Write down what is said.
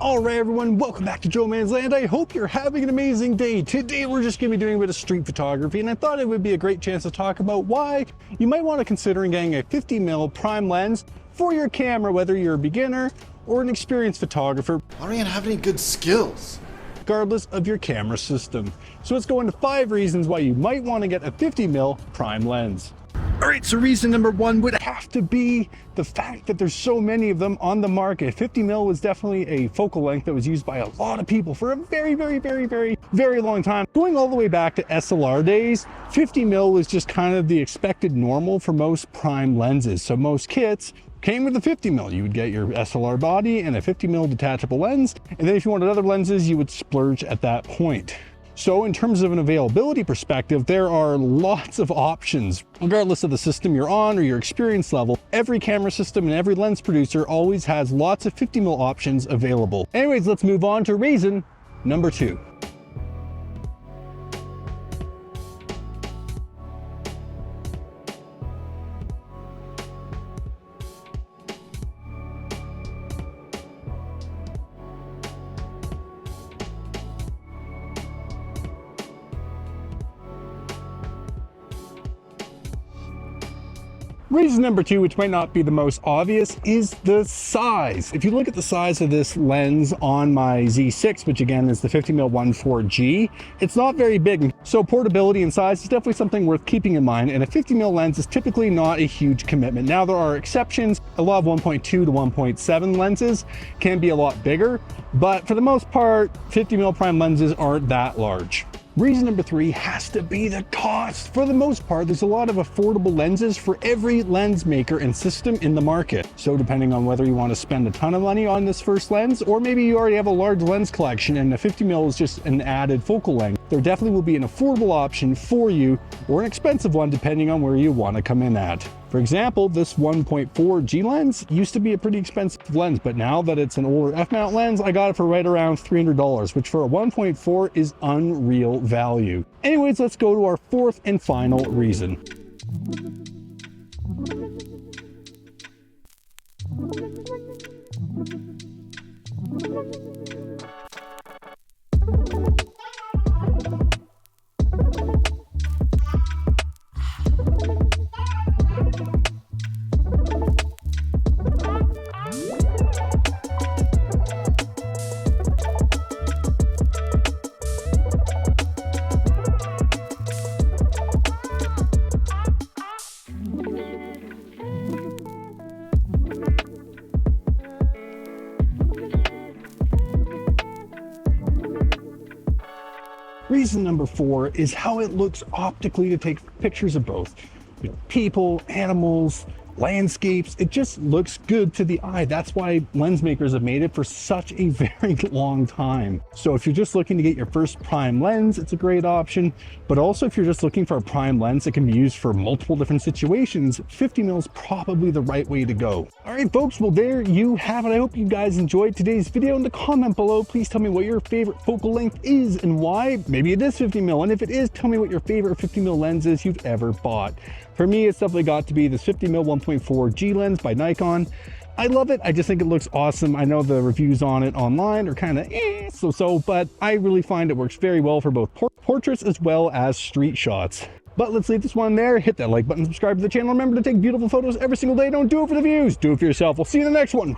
All right, everyone, welcome back to Joe Man's Land. I hope you're having an amazing day. Today, we're just going to be doing a bit of street photography, and I thought it would be a great chance to talk about why you might want to consider getting a 50mm prime lens for your camera, whether you're a beginner or an experienced photographer. I don't even have any good skills. Regardless of your camera system. So let's go into 5 reasons why you might want to get a 50mm prime lens. All right, so reason number 1 would have to be the fact that there's so many of them on the market. 50mm was definitely a focal length that was used by a lot of people for a very long time. Going all the way back to SLR days, 50mm was just kind of the expected normal for most prime lenses. So most kits came with a 50mm. You would get your SLR body and a 50mm detachable lens, and then if you wanted other lenses, you would splurge at that point. So in terms of an availability perspective, there are lots of options. Regardless of the system you're on or your experience level, every camera system and every lens producer always has lots of 50mm options available. Anyways, let's move on to reason number 2. Reason number 2, which might not be the most obvious, is the size. If you look at the size of this lens on my Z6, which again is the 50mm F1.4 G, it's not very big. So portability and size is definitely something worth keeping in mind, and a 50mm lens is typically not a huge commitment. Now there are exceptions. A lot of 1.2 to 1.7 lenses can be a lot bigger, but for the most part, 50mm prime lenses aren't that large. Reason number 3 has to be the cost. For the most part, there's a lot of affordable lenses for every lens maker and system in the market. So depending on whether you want to spend a ton of money on this first lens, or maybe you already have a large lens collection and a 50mm is just an added focal length, there definitely will be an affordable option for you, or an expensive one depending on where you want to come in at. For example, this 1.4 G lens used to be a pretty expensive lens, but now that it's an older f-mount lens, I got it for right around $300, which for a 1.4 is unreal value. Anyways, let's go to our 4th and final reason. Reason number 4 is how it looks optically to take pictures of both people, animals, landscapes. It just looks good to the eye. That's why lens makers have made it for such a very long time. So if you're just looking to get your first prime lens, it's a great option. But also if you're just looking for a prime lens that can be used for multiple different situations, 50mm is probably the right way to go. All right, folks, well, there you have it. I hope you guys enjoyed today's video. In the comment below, please tell me what your favorite focal length is and why. Maybe it is 50mm, and if it is, tell me what your favorite 50mm lens is you've ever bought. For me, it's definitely got to be this 50mm 1.4 G lens by Nikon. I love it. I just think it looks awesome. I know the reviews on it online are kind of so-so, but I really find it works very well for both portraits as well as street shots. But let's leave this one there. Hit that like button, subscribe to the channel. Remember to take beautiful photos every single day. Don't do it for the views. Do it for yourself. We'll see you in the next one.